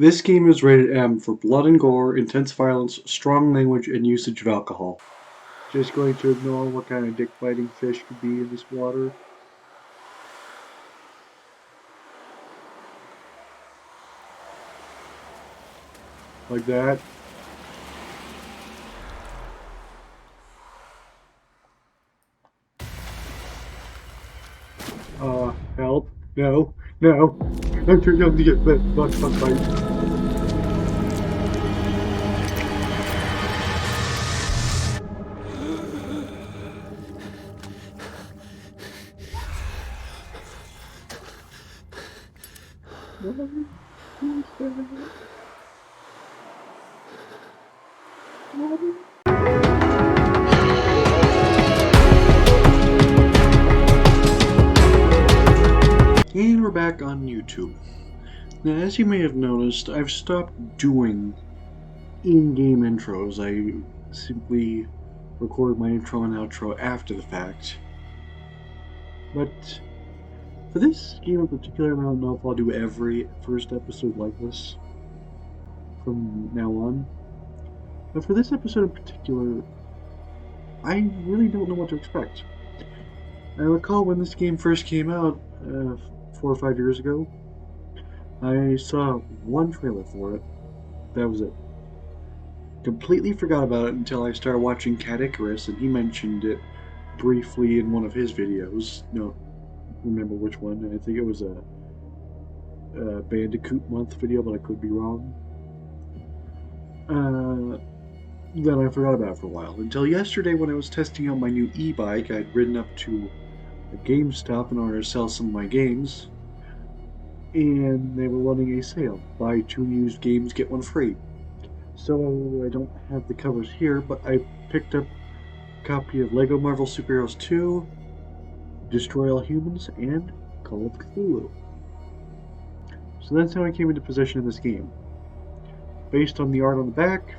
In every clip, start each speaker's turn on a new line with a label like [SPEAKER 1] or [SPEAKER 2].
[SPEAKER 1] This game is rated M for blood and gore, intense violence, strong language, and usage of alcohol. Just going to ignore what kind of dick-biting fish could be in this water. Like that. Help. No. No. I'm too young to get bit. Bug bite. And we're back on YouTube. Now, as you may have noticed, I've stopped doing in-game intros. I simply record my intro and outro after the fact. But for this game in particular, I don't know if I'll do every first episode like this from now on. But for this episode in particular, I really don't know what to expect. I recall when this game first came out 4 or 5 years ago, I saw one trailer for it. That was it. Completely forgot about it until I started watching Cat Icarus, and he mentioned it briefly in one of his videos. No, remember which one. I think it was a Bandicoot Month video, but I could be wrong. Then I forgot about it for a while, until yesterday when I was testing out my new e-bike. I'd ridden up to a GameStop in order to sell some of my games, and they were running a sale. Buy 2 used games, get 1 free. So I don't have the covers here, but I picked up a copy of Lego Marvel Super Heroes 2, Destroy All Humans, and Call of Cthulhu. So that's how I came into possession of this game. Based on the art on the back,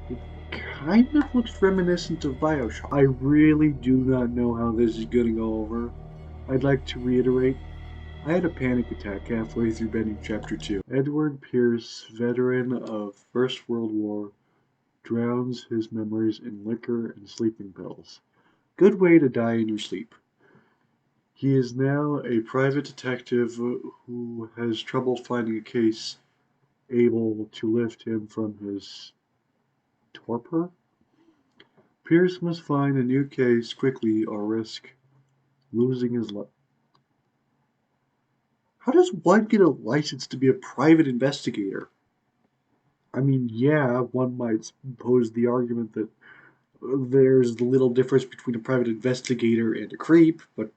[SPEAKER 1] it kind of looks reminiscent of Bioshock. I really do not know how this is going to go over. I'd like to reiterate, I had a panic attack halfway through Benny Chapter 2. Edward Pierce, veteran of First World War, drowns his memories in liquor and sleeping pills. Good way to die in your sleep. He is now a private detective who has trouble finding a case able to lift him from his torpor. Pierce must find a new case quickly or risk losing his life. How does one get a license to be a private investigator? I mean, yeah, one might pose the argument that there's little difference between a private investigator and a creep, but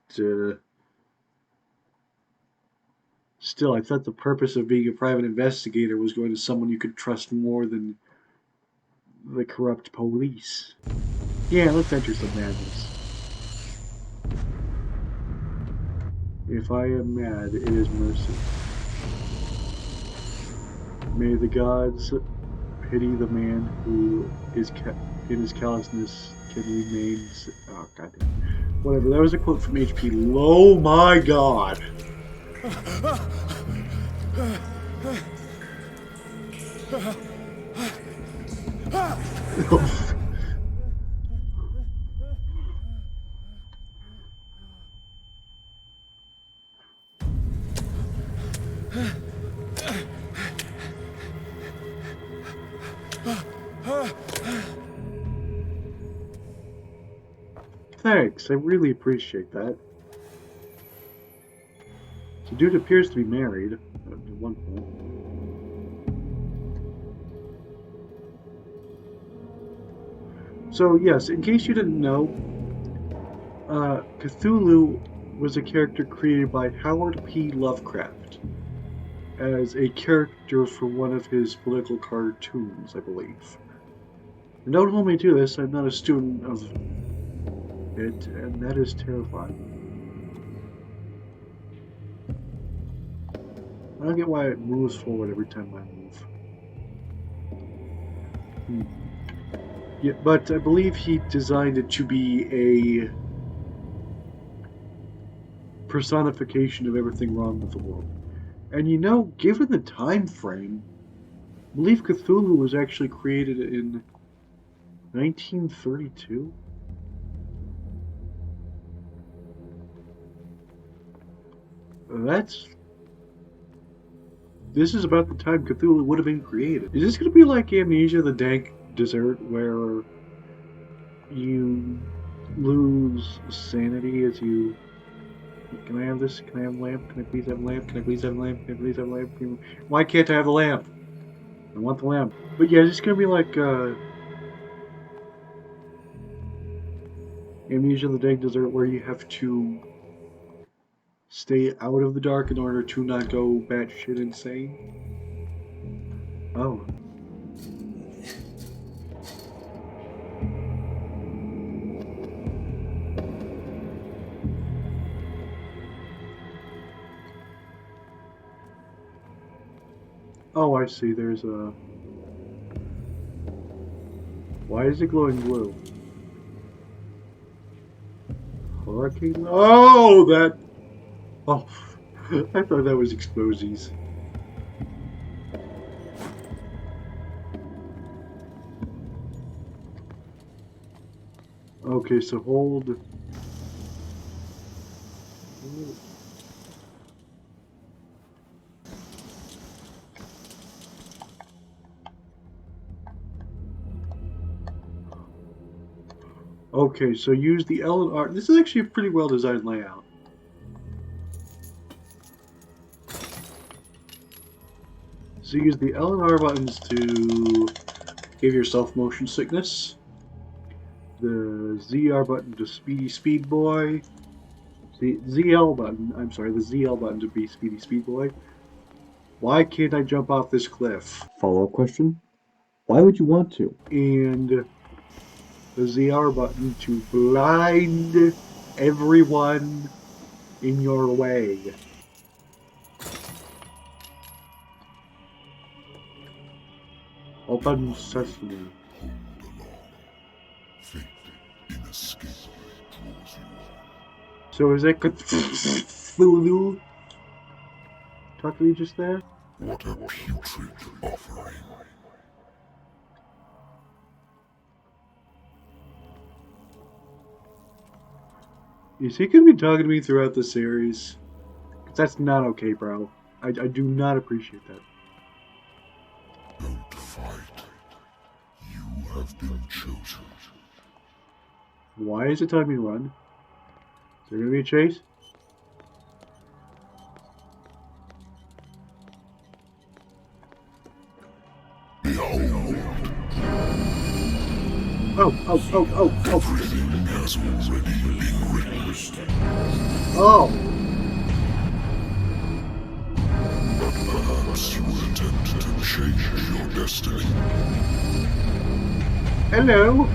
[SPEAKER 1] still, I thought the purpose of being a private investigator was going to someone you could trust more than the corrupt police. Yeah, let's enter some madness. If I am mad, it is mercy. May the gods pity the man who is in his callousness can remain. Oh, goddamn. Whatever, that was a quote from HP. Oh my god! Thanks, I really appreciate that. The dude appears to be married at one point. So yes, in case you didn't know, Cthulhu was a character created by Howard P. Lovecraft as a character for one of his political cartoons, I believe. And don't hold me to this, I'm not a student of it, and that is terrifying. I don't get why it moves forward every time I move. Yeah, but I believe he designed it to be a personification of everything wrong with the world. And you know, given the time frame, I believe Cthulhu was actually created in 1932. That's This is about the time Cthulhu would have been created. Is this going to be like Amnesia, the dank dessert, where you lose sanity as you... Can I have this? Can I have a lamp? Can I please have a lamp? Can I please have a lamp? Can I please have a lamp? Why can't I have a lamp? I want the lamp. But yeah, it's going to be like Amnesia, the dank dessert, where you have to stay out of the dark in order to not go batshit insane. Oh. Oh, I see. There's a... Why is it glowing blue? Hurricane? Oh, that... Oh, I thought that was explosies. Okay, so hold... Okay, so use the L and R. This is actually a pretty well designed layout. So use the L and R buttons to give yourself motion sickness. The ZR button to Speedy Speed Boy. The ZL button, I'm sorry, the ZL button to be Speedy Speed Boy. Why can't I jump off this cliff? Follow-up question. Why would you want to? And the ZR button to blind everyone in your way. Open sesame. So is that Cthulhu talking to me just there?
[SPEAKER 2] What a putrid offering.
[SPEAKER 1] Is he gonna be talking to me throughout the series? 'Cause that's not okay, bro. I do not appreciate that.
[SPEAKER 2] Don't fight. You have been chosen.
[SPEAKER 1] Why is it telling me to run? Is there gonna be a chase?
[SPEAKER 2] Behold.
[SPEAKER 1] Oh.
[SPEAKER 2] Everything has already been written.
[SPEAKER 1] Oh.
[SPEAKER 2] But perhaps you will attempt to change your destiny.
[SPEAKER 1] Hello.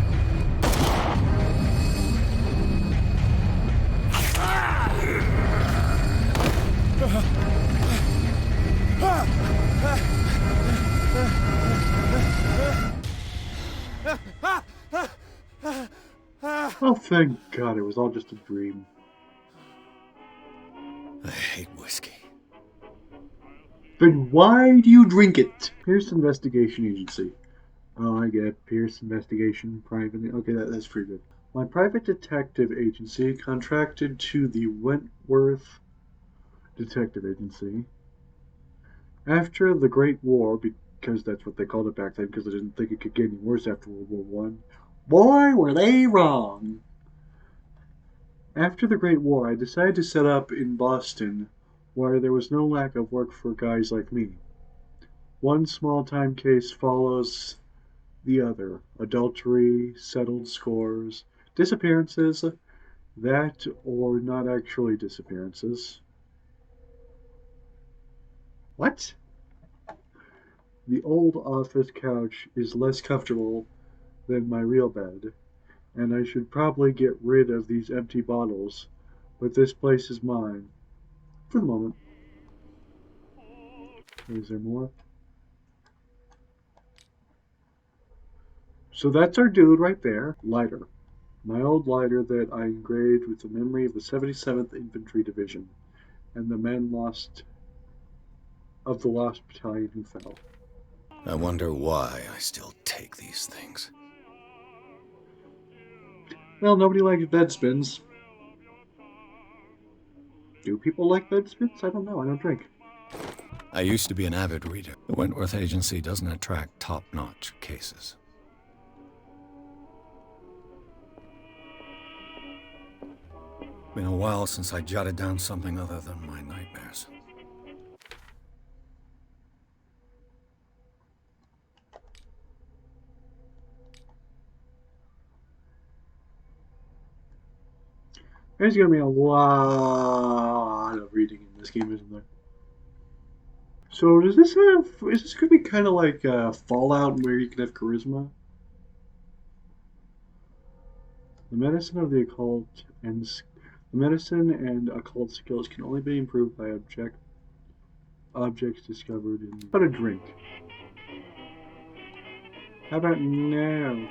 [SPEAKER 1] Oh, thank God, it was all just a dream.
[SPEAKER 3] I hate whiskey.
[SPEAKER 1] Then why do you drink it? Pierce Investigation Agency. Oh, I get it. Pierce Investigation Private. Okay, that's pretty good. My private detective agency contracted to the Wentworth Detective Agency after the Great War, because that's what they called it back then, because they didn't think it could get any worse after World War One. Boy, were they wrong! After the Great War, I decided to set up in Boston, where there was no lack of work for guys like me. One small-time case follows the other. Adultery, settled scores, disappearances, that or not actually disappearances. What? The old office couch is less comfortable than my real bed, and I should probably get rid of these empty bottles, but this place is mine. For the moment. Is there more? So that's our dude right there. Lighter. My old lighter that I engraved with the memory of the 77th Infantry Division and the men lost of the lost battalion who fell.
[SPEAKER 3] I wonder why I still take these things.
[SPEAKER 1] Well, nobody likes bed spins. Do people like bed spins? I don't know. I don't drink.
[SPEAKER 3] I used to be an avid reader. The Wentworth Agency doesn't attract top-notch cases. Been a while since I jotted down something other than my nightmares.
[SPEAKER 1] There's gonna be a lot of reading in this game, isn't there? So does this have? Is this gonna be kind of like Fallout, where you can have charisma? The medicine of the occult and the medicine and occult skills can only be improved by objects discovered in. How to drink? How about now?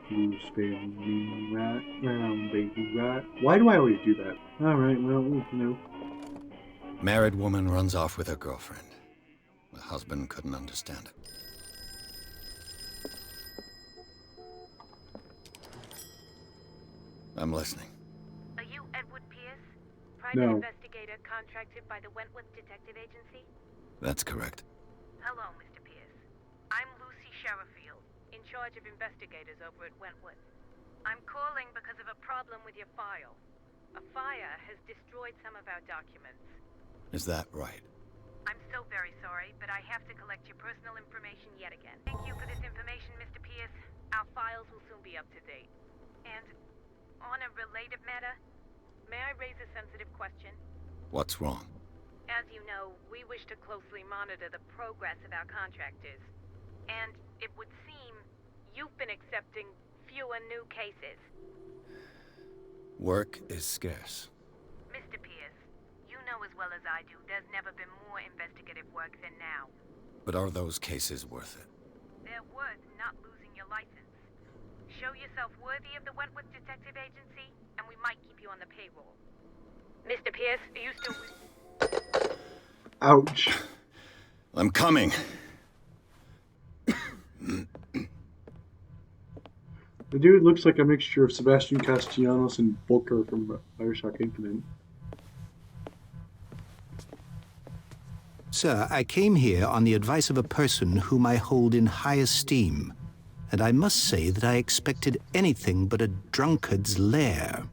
[SPEAKER 1] You spin me right round, baby, right. Why do I always do that? All right, well, you know.
[SPEAKER 3] Married woman runs off with her girlfriend. The husband couldn't understand it. I'm listening.
[SPEAKER 4] Are you Edward Pierce? Private
[SPEAKER 1] No.
[SPEAKER 4] investigator contracted by the Wentworth Detective Agency?
[SPEAKER 3] That's correct.
[SPEAKER 4] Hello, Mr. Pierce. I'm Lucy Sherrifield, in charge of investigators over at Wentworth. I'm calling because of a problem with your file. A fire has destroyed some of our documents.
[SPEAKER 3] Is that right?
[SPEAKER 4] I'm so very sorry, but I have to collect your personal information yet again. Thank you for this information, Mr. Pierce. Our files will soon be up to date. And on a related matter, may I raise a sensitive question?
[SPEAKER 3] What's wrong?
[SPEAKER 4] As you know, we wish to closely monitor the progress of our contractors. And it would seem you've been accepting fewer new cases.
[SPEAKER 3] Work is scarce.
[SPEAKER 4] Mr. Pierce, you know as well as I do, there's never been more investigative work than now.
[SPEAKER 3] But are those cases worth it?
[SPEAKER 4] They're worth not losing your license. Show yourself worthy of the Wentworth Detective Agency, and we might keep you on the payroll. Mr. Pierce, are you still...
[SPEAKER 1] Ouch.
[SPEAKER 3] I'm coming.
[SPEAKER 1] The dude looks like a mixture of Sebastian Castellanos and Booker from Bioshock Infinite.
[SPEAKER 5] Sir, I came here on the advice of a person whom I hold in high esteem, and I must say that I expected anything but a drunkard's lair.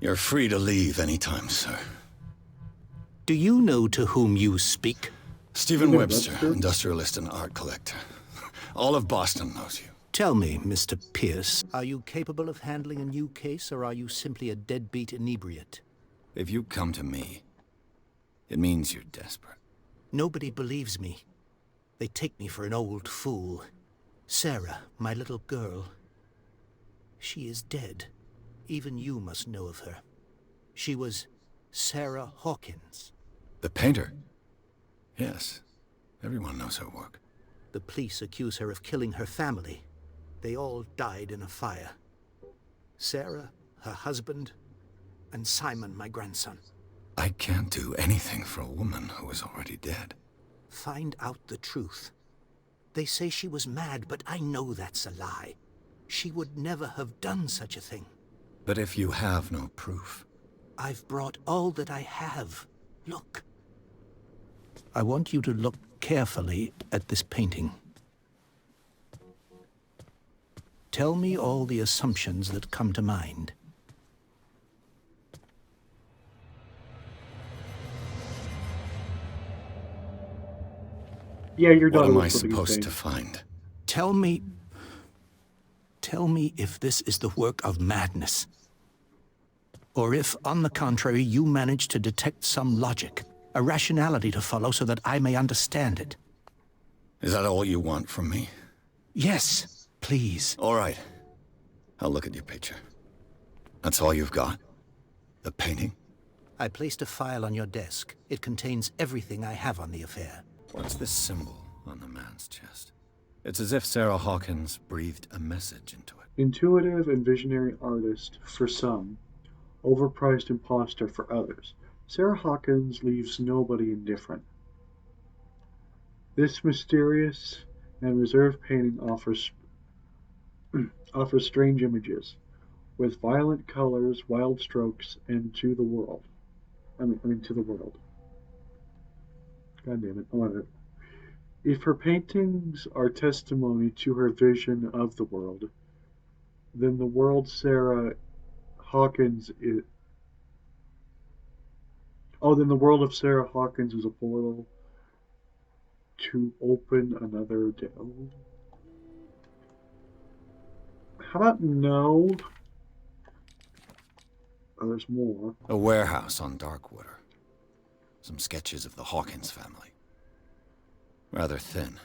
[SPEAKER 3] You're free to leave anytime, sir.
[SPEAKER 5] Do you know to whom you speak?
[SPEAKER 3] Stephen
[SPEAKER 1] Yeah,
[SPEAKER 3] Webster,
[SPEAKER 1] that's true.
[SPEAKER 3] industrialist and art collector. All of Boston knows you.
[SPEAKER 5] Tell me, Mr. Pierce, are you capable of handling a new case, or are you simply a deadbeat inebriate?
[SPEAKER 3] If you come to me, it means you're desperate.
[SPEAKER 5] Nobody believes me. They take me for an old fool. Sarah, my little girl, she is dead. Even you must know of her. She was Sarah Hawkins.
[SPEAKER 3] The painter? Yes. Everyone knows her work.
[SPEAKER 5] The police accuse her of killing her family. They all died in a fire. Sarah, her husband, and Simon, my grandson.
[SPEAKER 3] I can't do anything for a woman who is already dead.
[SPEAKER 5] Find out the truth. They say she was mad, but I know that's a lie. She would never have done such a thing.
[SPEAKER 3] But if you have no proof...
[SPEAKER 5] I've brought all that I have. Look. I want you to look carefully at this painting. Tell me all the assumptions that come to mind.
[SPEAKER 1] Yeah, your
[SPEAKER 3] What
[SPEAKER 1] daughter
[SPEAKER 3] am I
[SPEAKER 1] was flipping his
[SPEAKER 3] supposed
[SPEAKER 1] thing.
[SPEAKER 3] to find?
[SPEAKER 5] Tell me if this is the work of madness. Or if, on the contrary, you manage to detect some logic, a rationality to follow so that I may understand it.
[SPEAKER 3] Is that all you want from me?
[SPEAKER 5] Yes, please.
[SPEAKER 3] All right. I'll look at your picture. That's all you've got? The painting?
[SPEAKER 5] I placed a file on your desk. It contains everything I have on the affair.
[SPEAKER 3] What's this symbol on the man's chest? It's as if Sarah Hawkins breathed a message into it.
[SPEAKER 1] Intuitive and visionary artist for some, overpriced imposter for others. Sarah Hawkins leaves nobody indifferent. This mysterious and reserved painting offers strange images, with violent colors, wild strokes, and to the world. To the world. God damn it! I want it. If her paintings are testimony to her vision of the world, then the world Sarah Hawkins is. Oh, then the world of Sarah Hawkins is a portal to open another day. How about no? Oh, there's more.
[SPEAKER 3] A warehouse on Darkwater. Some sketches of the Hawkins family. Rather thin.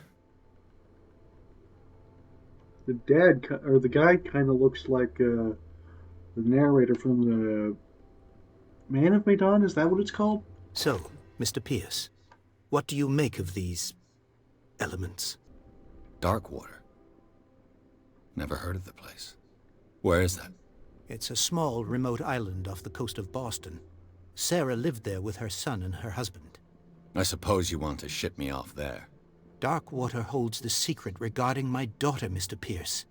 [SPEAKER 1] The guy kind of looks like the narrator from the Man of Medan. Is that what it's called?
[SPEAKER 5] So, Mr. Pierce, what do you make of these elements?
[SPEAKER 3] Darkwater. Never heard of the place. Where is that?
[SPEAKER 5] It's a small, remote island off the coast of Boston. Sarah lived there with her son and her husband.
[SPEAKER 3] I suppose you want to ship me off there.
[SPEAKER 5] Darkwater holds the secret regarding my daughter, Mr. Pierce.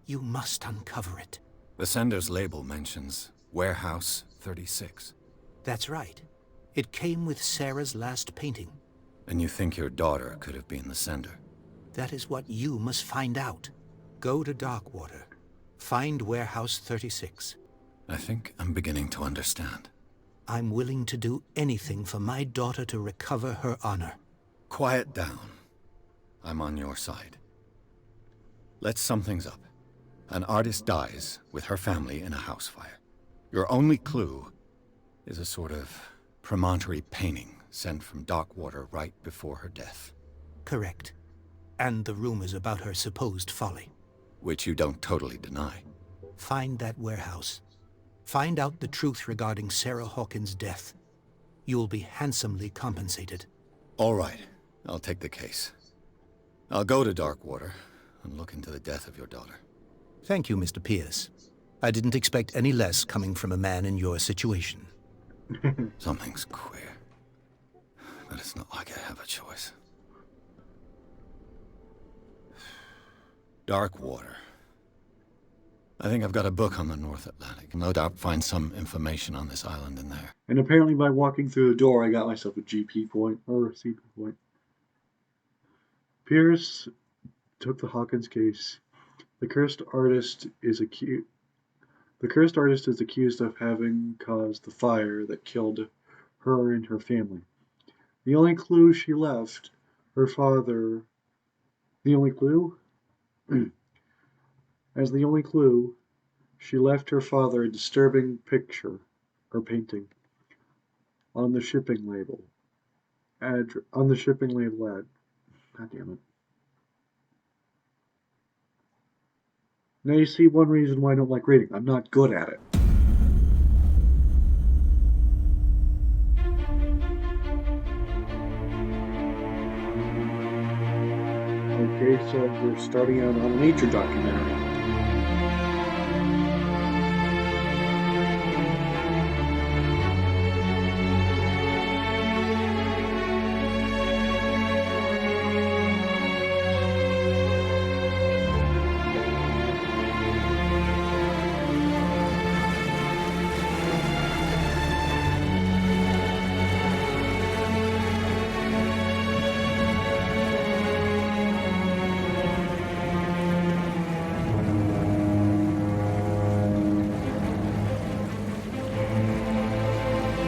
[SPEAKER 5] You must uncover it.
[SPEAKER 3] The sender's label mentions Warehouse 36.
[SPEAKER 5] That's right. It came with Sarah's last painting.
[SPEAKER 3] And you think your daughter could have been the sender?
[SPEAKER 5] That is what you must find out. Go to Darkwater. Find Warehouse 36.
[SPEAKER 3] I think I'm beginning to understand.
[SPEAKER 5] I'm willing to do anything for my daughter to recover her honor.
[SPEAKER 3] Quiet down. I'm on your side. Let's sum things up. An artist dies with her family in a house fire. Your only clue is a sort of promontory painting sent from Darkwater right before her death.
[SPEAKER 5] Correct. And the rumors about her supposed folly.
[SPEAKER 3] Which you don't totally deny.
[SPEAKER 5] Find that warehouse. Find out the truth regarding Sarah Hawkins' death. You'll be handsomely compensated.
[SPEAKER 3] All right. I'll take the case. I'll go to Darkwater and look into the death of your daughter.
[SPEAKER 5] Thank you, Mr. Pierce. I didn't expect any less coming from a man in your situation.
[SPEAKER 3] Something's queer. But it's not like I have a choice. Darkwater. I think I've got a book on the North Atlantic. No doubt find some information on this island in there.
[SPEAKER 1] And apparently by walking through the door, I got myself a GP point, or a CP point. Pierce took the Hawkins case. The cursed artist is accused of having caused the fire that killed her and her family. The only clue she left, her father... The only clue? As the only clue, she left her father a disturbing picture, or painting, on the shipping label. God damn it. Now you see one reason why I don't like reading. I'm not good at it. Okay, so we're starting out on a nature documentary.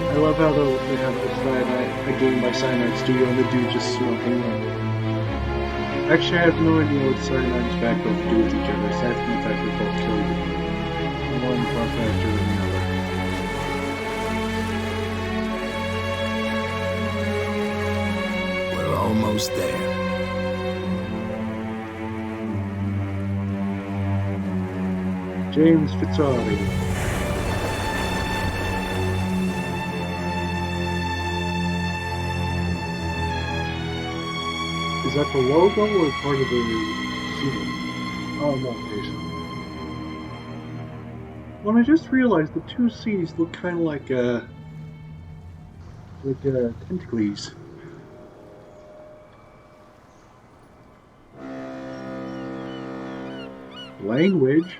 [SPEAKER 1] I love how they have the cyanide, a game by Cyanide Studio, and the dude just smoking them. Actually, I have no idea what Cyanide and Tobacco do with each other, aside from the fact they both kill you. One far faster than the other.
[SPEAKER 2] We're almost there.
[SPEAKER 1] James Fitzgerald. Is that the logo or part of the seating? Oh, no, okay. Well, I just realized the two C's look kind of like like tentacles. Language.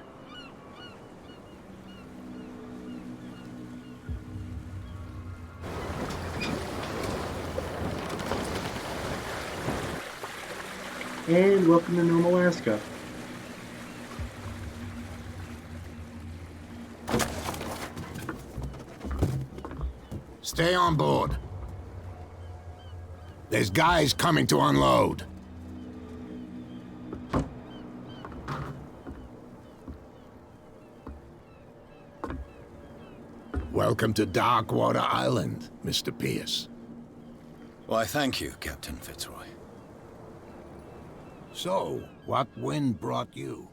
[SPEAKER 1] And welcome to Nome, Alaska.
[SPEAKER 6] Stay on board. There's guys coming to unload. Welcome to Darkwater Island, Mr. Pierce.
[SPEAKER 3] Why, thank you, Captain Fitzroy.
[SPEAKER 6] So, what wind brought you?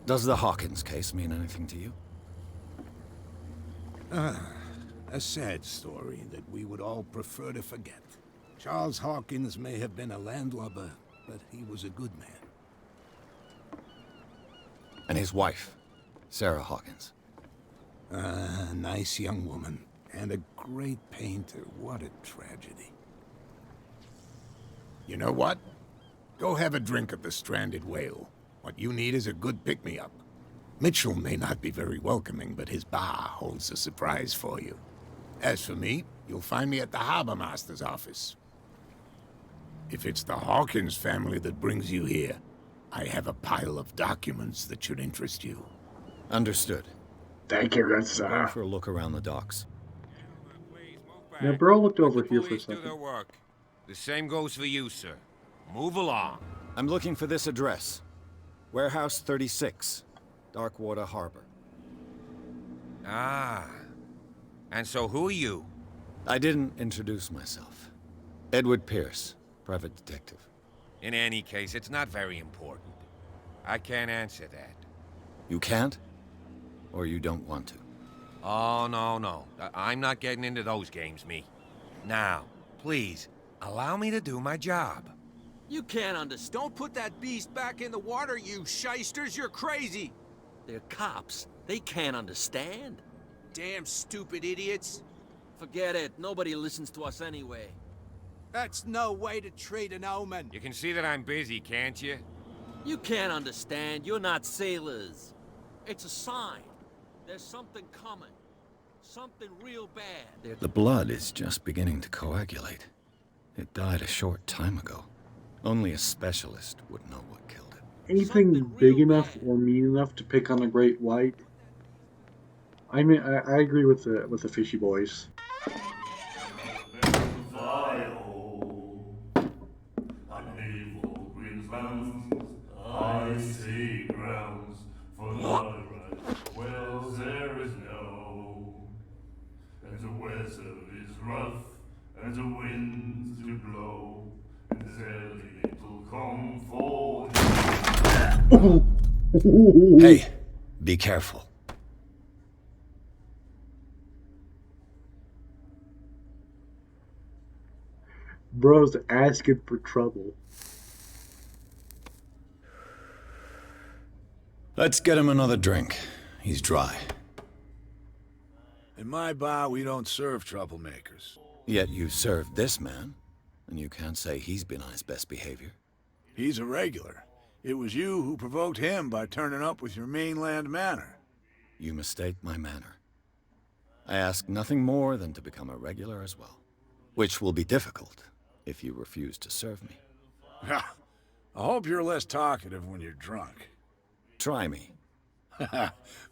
[SPEAKER 3] Does the Hawkins case mean anything to you?
[SPEAKER 6] A sad story that we would all prefer to forget. Charles Hawkins may have been a landlubber, but he was a good man.
[SPEAKER 3] And his wife, Sarah Hawkins.
[SPEAKER 6] A nice young woman, and a great painter. What a tragedy. You know what? Go have a drink at the Stranded Whale. What you need is a good pick-me-up. Mitchell may not be very welcoming, but his bar holds a surprise for you. As for me, you'll find me at the Harbor Master's office. If it's the Hawkins family that brings you here, I have a pile of documents that should interest you.
[SPEAKER 3] Understood.
[SPEAKER 1] Thank you, good
[SPEAKER 3] Going
[SPEAKER 1] sir.
[SPEAKER 3] for a look around the docks.
[SPEAKER 1] Now, bro looked
[SPEAKER 7] Let
[SPEAKER 1] over
[SPEAKER 7] the
[SPEAKER 1] here for a
[SPEAKER 7] police do
[SPEAKER 1] second.
[SPEAKER 7] their work. The same goes for you, sir. Move along.
[SPEAKER 3] I'm looking for this address. Warehouse 36, Darkwater Harbor.
[SPEAKER 7] Ah. And so who are you?
[SPEAKER 3] I didn't introduce myself. Edward Pierce, private detective.
[SPEAKER 7] In any case, it's not very important. I can't answer that.
[SPEAKER 3] You can't? Or you don't want to?
[SPEAKER 7] Oh, no. I'm not getting into those games, me. Now, please, allow me to do my job.
[SPEAKER 8] You can't understand. Don't put that beast back in the water, you shysters. You're crazy. They're cops. They can't understand. Damn stupid idiots. Forget it. Nobody listens to us anyway. That's no way to treat an omen.
[SPEAKER 7] You can see that I'm busy, can't you?
[SPEAKER 8] You can't understand. You're not sailors. It's a sign. There's something coming. Something real bad.
[SPEAKER 3] The blood is just beginning to coagulate. It died a short time ago. Only a specialist would know what killed it.
[SPEAKER 1] Anything
[SPEAKER 8] Something
[SPEAKER 1] big
[SPEAKER 8] real
[SPEAKER 1] enough
[SPEAKER 8] bad.
[SPEAKER 1] or mean enough to pick on a great white? I mean, I agree with the fishy boys.
[SPEAKER 2] Icy grounds for the right wells there is no, and the weather is rough, and the winds do blow, and there's little comfort.
[SPEAKER 3] Hey, be careful.
[SPEAKER 1] Bro's asking for trouble.
[SPEAKER 3] Let's get him another drink. He's dry.
[SPEAKER 9] In my bar, we don't serve troublemakers.
[SPEAKER 3] Yet you served this man, and you can't say he's been on his best behavior.
[SPEAKER 9] He's a regular. It was you who provoked him by turning up with your mainland manner.
[SPEAKER 3] You mistake my manner. I ask nothing more than to become a regular as well, which will be difficult if you refuse to serve me.
[SPEAKER 9] I hope you're less talkative when you're drunk.
[SPEAKER 3] Try me.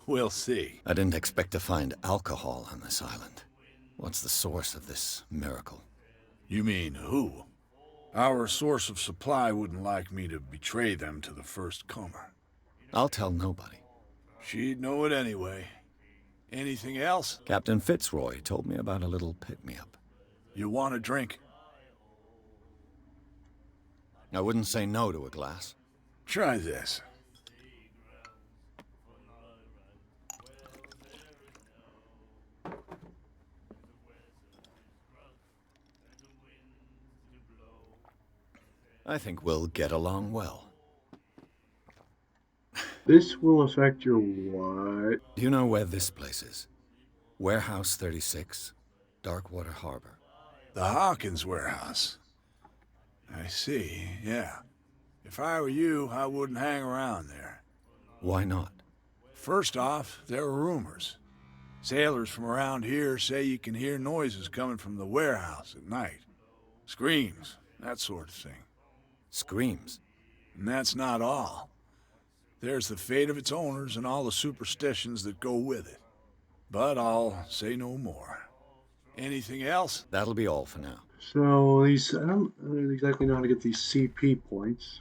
[SPEAKER 9] We'll see.
[SPEAKER 3] I didn't expect to find alcohol on this island. What's the source of this miracle?
[SPEAKER 9] You mean who? Our source of supply wouldn't like me to betray them to the first comer.
[SPEAKER 3] I'll tell nobody.
[SPEAKER 9] She'd know it anyway. Anything else?
[SPEAKER 3] Captain Fitzroy told me about a little pick-me-up.
[SPEAKER 9] You want a drink?
[SPEAKER 3] I wouldn't say no to a glass.
[SPEAKER 9] Try this.
[SPEAKER 3] I think we'll get along well.
[SPEAKER 1] This will affect your what?
[SPEAKER 3] Do you know where this place is? Warehouse 36? Darkwater Harbor.
[SPEAKER 9] The Hawkins warehouse. I see, yeah. If I were you, I wouldn't hang around there.
[SPEAKER 3] Why not?
[SPEAKER 9] First off, there are rumors. Sailors from around here say you can hear noises coming from the warehouse at night. Screams, that sort of thing.
[SPEAKER 3] Screams?
[SPEAKER 9] And that's not all. There's the fate of its owners and all the superstitions that go with it. But I'll say no more. Anything else?
[SPEAKER 3] That'll be all for now.
[SPEAKER 1] So these, I don't exactly know how to get these CP points.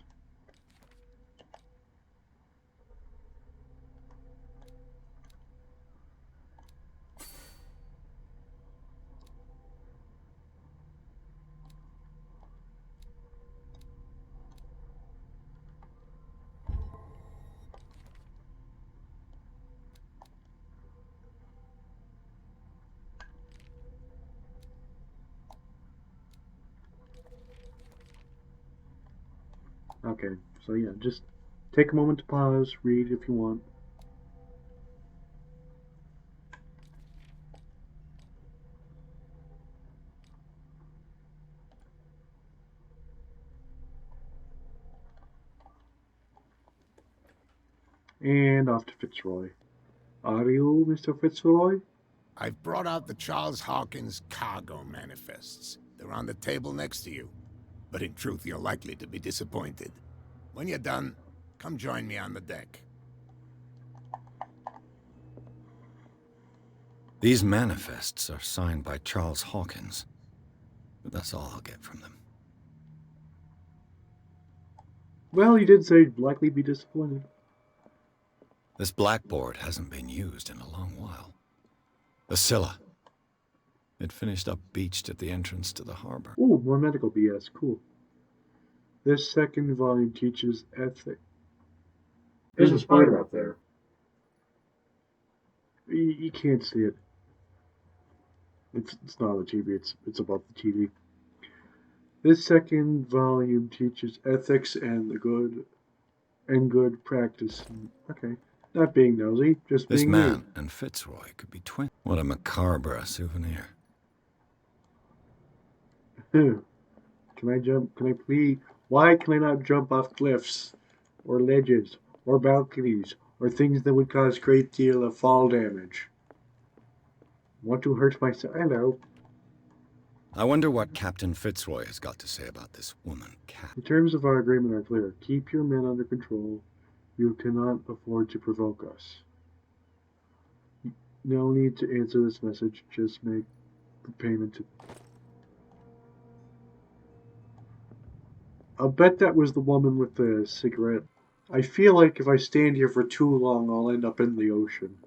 [SPEAKER 1] Okay, so yeah, just take a moment to pause, read if you want. And off to Fitzroy. Are you Mr. Fitzroy?
[SPEAKER 6] I've brought out the Charles Hawkins cargo manifests. They're on the table next to you. But in truth, you're likely to be disappointed. When you're done, come join me on the deck.
[SPEAKER 3] These manifests are signed by Charles Hawkins. But that's all I'll get from them.
[SPEAKER 1] Well, you did say you'd likely be disappointed.
[SPEAKER 3] This blackboard hasn't been used in a long while. The Scylla. It finished up beached at the entrance to the harbor.
[SPEAKER 1] Ooh, more medical BS. Cool. This second volume teaches ethics. There's a spider up there. You can't see it. It's not on the TV. It's above the TV. This second volume teaches ethics and good practice. Okay, not being nosy, just
[SPEAKER 3] This
[SPEAKER 1] being
[SPEAKER 3] man and Fitzroy could be twins. What a macabre souvenir.
[SPEAKER 1] Can I jump? Can I please? Why can I not jump off cliffs, or ledges, or balconies, or things that would cause great deal of fall damage? Want to hurt myself? Hello.
[SPEAKER 3] I wonder what Captain Fitzroy has got to say about this woman, Cat.
[SPEAKER 1] The terms of our agreement are clear. Keep your men under control. You cannot afford to provoke us. No need to answer this message. Just make the payment to... I'll bet that was the woman with the cigarette. I feel like if I stand here for too long, I'll end up in the ocean.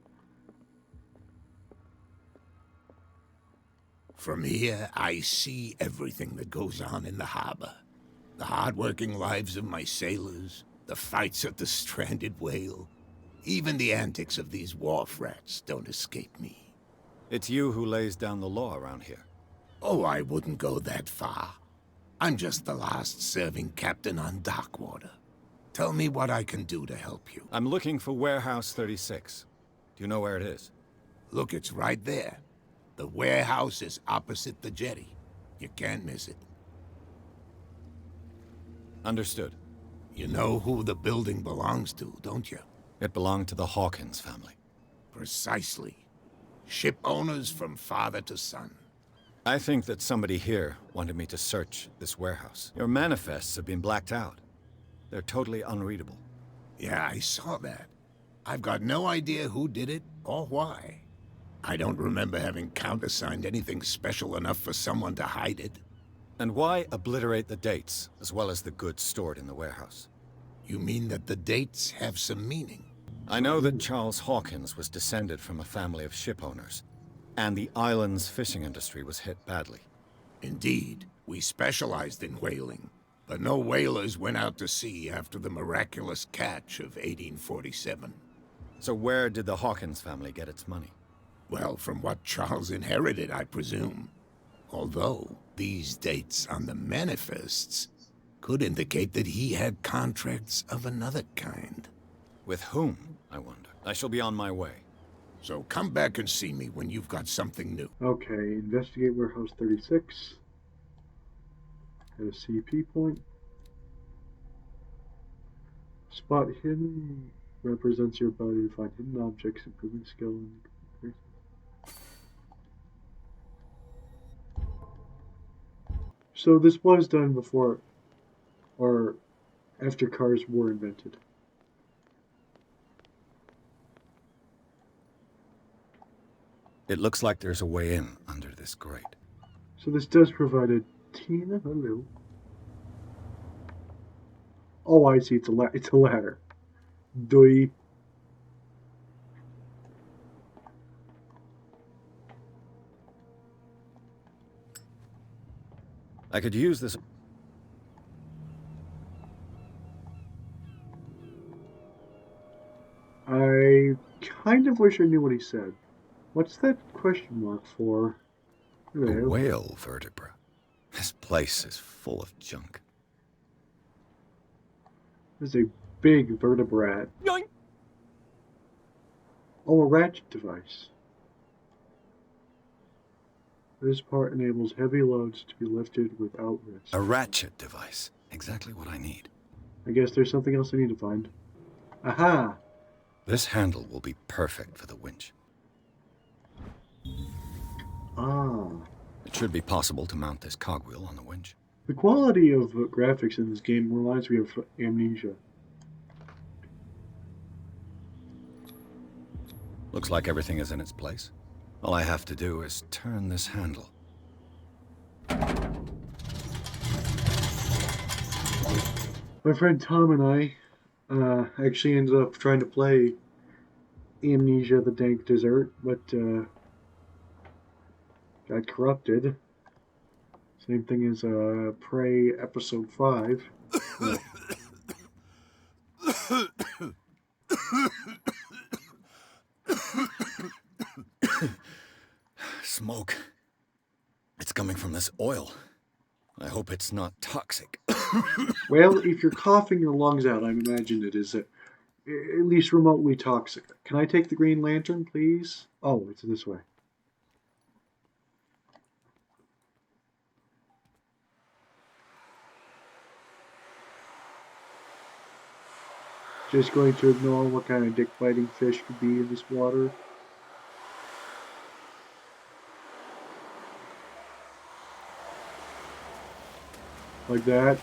[SPEAKER 6] From here, I see everything that goes on in the harbor. The hard-working lives of my sailors, the fights at the stranded whale. Even the antics of these wharf rats don't escape me.
[SPEAKER 3] It's you who lays down the law around here.
[SPEAKER 6] Oh, I wouldn't go that far. I'm just the last serving captain on Darkwater. Tell me what I can do to help you.
[SPEAKER 3] I'm looking for Warehouse 36. Do you know where it is?
[SPEAKER 6] Look, it's right there. The warehouse is opposite the jetty. You can't miss it.
[SPEAKER 3] Understood.
[SPEAKER 6] You know who the building belongs to, don't you?
[SPEAKER 3] It belonged to the Hawkins family.
[SPEAKER 6] Precisely. Ship owners from father to son.
[SPEAKER 3] I think that somebody here wanted me to search this warehouse. Your manifests have been blacked out. They're totally unreadable.
[SPEAKER 6] Yeah, I saw that. I've got no idea who did it or why. I don't remember having countersigned anything special enough for someone to hide it.
[SPEAKER 3] And why obliterate the dates, as well as the goods stored in the warehouse?
[SPEAKER 6] You mean that the dates have some meaning?
[SPEAKER 3] I know that Charles Hawkins was descended from a family of ship owners, and the island's fishing industry was hit badly.
[SPEAKER 6] Indeed, we specialized in whaling, but no whalers went out to sea after the miraculous catch of 1847.
[SPEAKER 3] So where did the Hawkins family get its money?
[SPEAKER 6] Well, from what Charles inherited, I presume. Although, these dates on the manifests could indicate that he had contracts of another kind.
[SPEAKER 3] With whom, I wonder? I shall be on my way.
[SPEAKER 6] So come back and see me when you've got something new.
[SPEAKER 1] Okay, investigate warehouse 36. Got a CP point. Spot hidden represents your ability to find hidden objects, improving skill and... So this was done before or after cars were invented.
[SPEAKER 3] It looks like there's a way in under this grate.
[SPEAKER 1] So this does provide a Tina. Hello. Oh, I see. It's a ladder. Doi.
[SPEAKER 3] I could use this.
[SPEAKER 1] I kind of wish I knew what he said. What's that question mark for?
[SPEAKER 3] A
[SPEAKER 1] Hello.
[SPEAKER 3] whale vertebra. This place is full of junk.
[SPEAKER 1] There's a big vertebrat.
[SPEAKER 8] Yoink!
[SPEAKER 1] Oh, a ratchet device. This part enables heavy loads to be lifted without risk.
[SPEAKER 3] A ratchet device. Exactly what I need.
[SPEAKER 1] I guess there's something else I need to find. Aha!
[SPEAKER 3] This handle will be perfect for the winch.
[SPEAKER 1] Ah.
[SPEAKER 3] It should be possible to mount this cogwheel on the winch.
[SPEAKER 1] The quality of graphics in this game reminds me of Amnesia.
[SPEAKER 3] Looks like everything is in its place. All I have to do is turn this handle.
[SPEAKER 1] My friend Tom and I actually ended up trying to play Amnesia the Dank Dessert, but got corrupted. Same thing as Prey Episode 5.
[SPEAKER 3] Smoke. It's coming from this oil. I hope it's not toxic.
[SPEAKER 1] Well, if you're coughing your lungs out, I imagine it is at least remotely toxic. Can I take the green lantern, please? Oh, it's this way. Just going to ignore what kind of dick-biting fish could be in this water. Like that.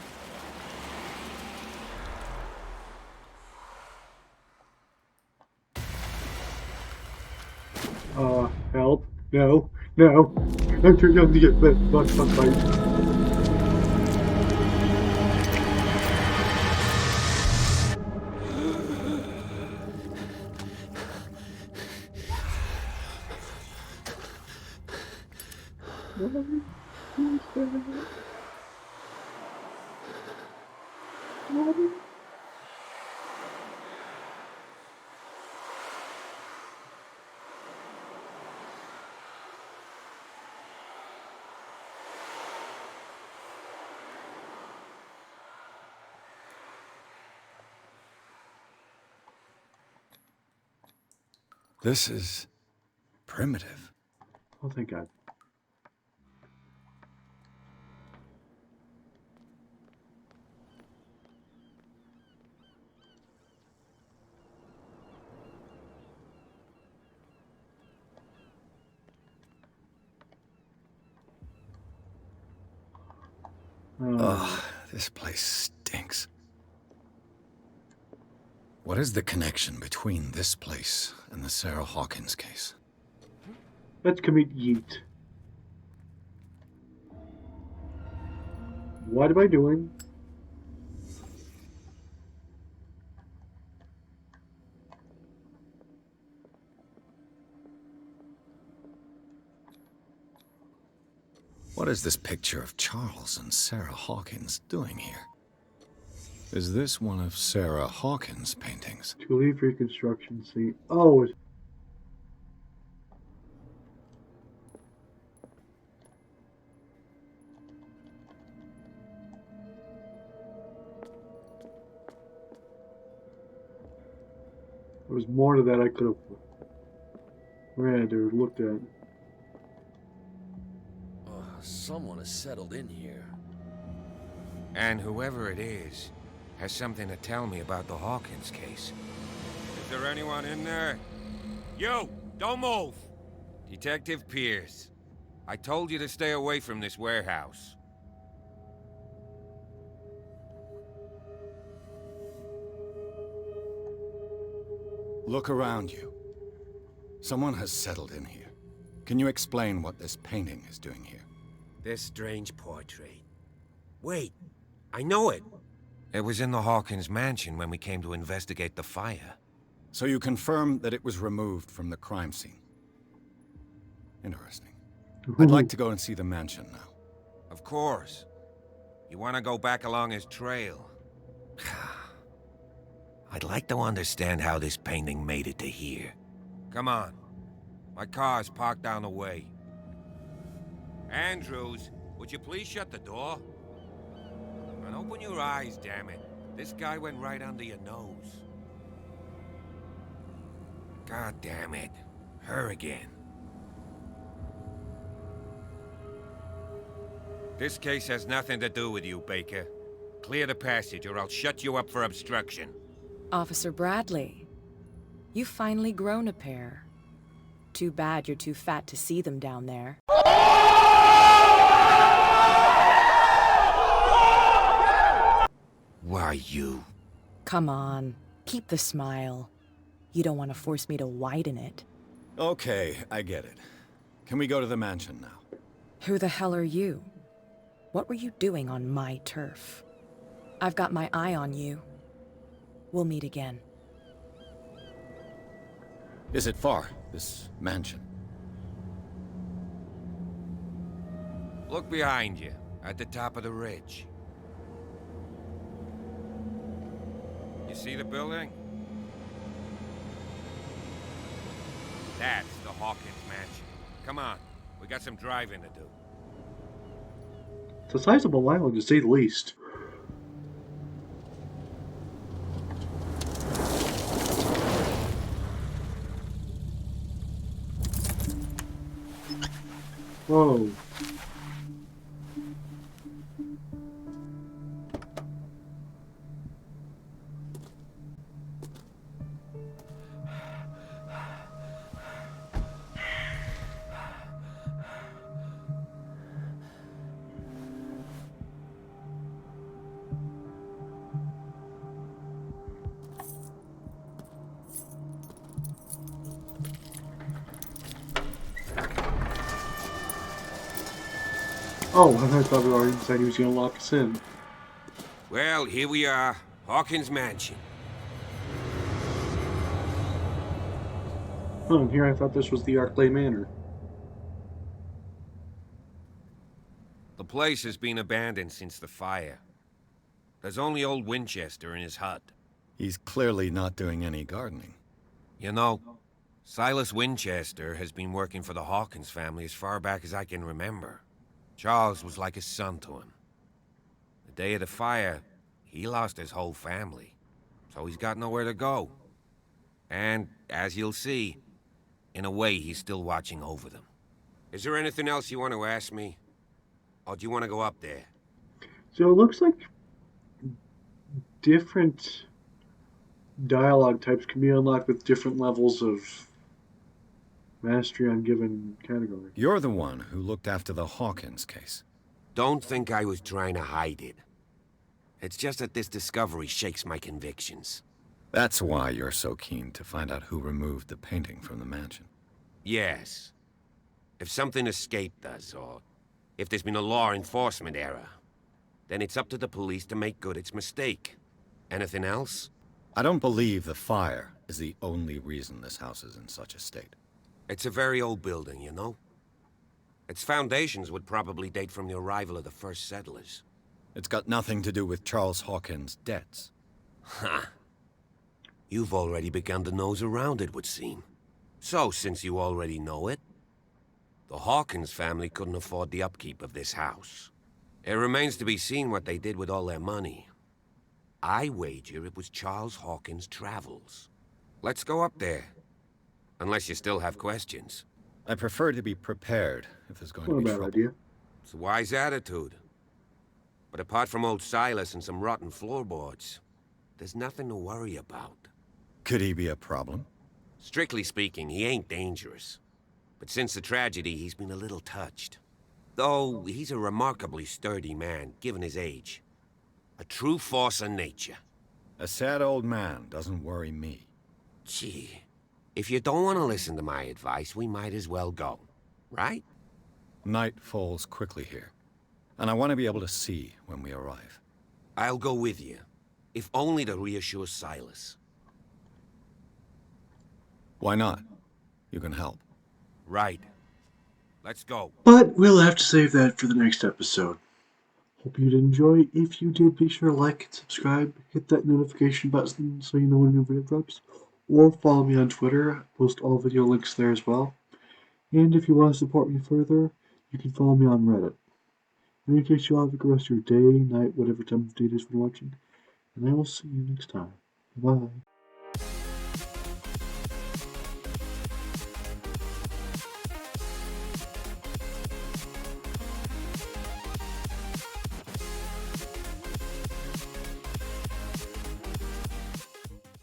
[SPEAKER 1] Help. No. No. I'm too young to get bit. Bug bite.
[SPEAKER 3] This is primitive.
[SPEAKER 1] Oh, thank God.
[SPEAKER 3] Ugh, this place stinks. What is the connection between this place and the Sarah Hawkins case?
[SPEAKER 1] Let's commit yeet. What am I doing?
[SPEAKER 3] What is this picture of Charles and Sarah Hawkins doing here? Is this one of Sarah Hawkins' paintings?
[SPEAKER 1] To leave reconstruction scene. Oh, there was more to that I could have. Yeah, they're looked at.
[SPEAKER 8] Someone has settled in here.
[SPEAKER 7] And whoever it is has something to tell me about the Hawkins case. Is there anyone in there? You! Don't move! Detective Pierce. I told you to stay away from this warehouse.
[SPEAKER 3] Look around you. Someone has settled in here. Can you explain what this painting is doing here?
[SPEAKER 7] This strange portrait. Wait, I know it. It was in the Hawkins mansion when we came to investigate the fire.
[SPEAKER 3] So you confirm that it was removed from the crime scene. Interesting. I'd like to go and see the mansion now.
[SPEAKER 7] Of course. You want to go back along his trail? I'd like to understand how this painting made it to here. Come on. My car's parked down the way. Andrews, would you please shut the door? And open your eyes, damn it. This guy went right under your nose. God damn it. Her again. This case has nothing to do with you, Baker. Clear the passage or I'll shut you up for obstruction.
[SPEAKER 10] Officer Bradley, you've finally grown a pair. Too bad you're too fat to see them down there.
[SPEAKER 7] Why, you...
[SPEAKER 10] Come on, keep the smile. You don't want to force me to widen it.
[SPEAKER 3] Okay, I get it. Can we go to the mansion now?
[SPEAKER 10] Who the hell are you? What were you doing on my turf? I've got my eye on you. We'll meet again.
[SPEAKER 3] Is it far, this mansion?
[SPEAKER 7] Look behind you, at the top of the ridge. You see the building? That's the Hawkins mansion. Come on, we got some driving to do.
[SPEAKER 1] It's a sizable island, to say the least. Whoa. Oh, I thought we already decided he was going to lock us in.
[SPEAKER 7] Well, here we are, Hawkins mansion.
[SPEAKER 1] Oh, and here I thought this was the Arclay Manor.
[SPEAKER 7] The place has been abandoned since the fire. There's only old Winchester in his hut.
[SPEAKER 3] He's clearly not doing any gardening.
[SPEAKER 7] You know, Silas Winchester has been working for the Hawkins family as far back as I can remember. Charles was like a son to him. The day of the fire, he lost his whole family, so he's got nowhere to go. And, as you'll see, in a way, he's still watching over them. Is there anything else you want to ask me? Or do you want to go up there?
[SPEAKER 1] So it looks like different dialogue types can be unlocked with different levels of mastery on given category.
[SPEAKER 3] You're the one who looked after the Hawkins case.
[SPEAKER 7] Don't think I was trying to hide it. It's just that this discovery shakes my convictions.
[SPEAKER 3] That's why you're so keen to find out who removed the painting from the mansion.
[SPEAKER 7] Yes. If something escaped us, or if there's been a law enforcement error, then it's up to the police to make good its mistake. Anything else?
[SPEAKER 3] I don't believe the fire is the only reason this house is in such a state.
[SPEAKER 7] It's a very old building, you know? Its foundations would probably date from the arrival of the first settlers.
[SPEAKER 3] It's got nothing to do with Charles Hawkins' debts.
[SPEAKER 7] Ha! You've already begun to nose around, it would seem. So, since you already know it, the Hawkins family couldn't afford the upkeep of this house. It remains to be seen what they did with all their money. I wager it was Charles Hawkins' travels. Let's go up there. Unless you still have questions.
[SPEAKER 3] I prefer to be prepared if there's going to
[SPEAKER 1] Not a
[SPEAKER 3] be
[SPEAKER 1] bad
[SPEAKER 3] trouble.
[SPEAKER 1] idea.
[SPEAKER 7] It's a wise attitude. But apart from old Silas and some rotten floorboards, there's nothing to worry about.
[SPEAKER 3] Could he be a problem?
[SPEAKER 7] Strictly speaking, he ain't dangerous. But since the tragedy, he's been a little touched. Though, he's a remarkably sturdy man, given his age. A true force of nature.
[SPEAKER 3] A sad old man doesn't worry me.
[SPEAKER 7] Gee, if you don't want to listen to my advice, we might as well go. Right?
[SPEAKER 3] Night falls quickly here, and I want to be able to see when we arrive.
[SPEAKER 7] I'll go with you, if only to reassure Silas.
[SPEAKER 3] Why not? You can help.
[SPEAKER 7] Right. Let's go.
[SPEAKER 1] But we'll have to save that for the next episode. Hope you did enjoy. If you did, be sure to like and subscribe. Hit that notification button so you know when a new video drops. Or follow me on Twitter. I post all video links there as well. And if you want to support me further, you can follow me on Reddit. In any case, you all have a good rest of your day, night, whatever time of day it is for watching. And I will see you next time. Bye.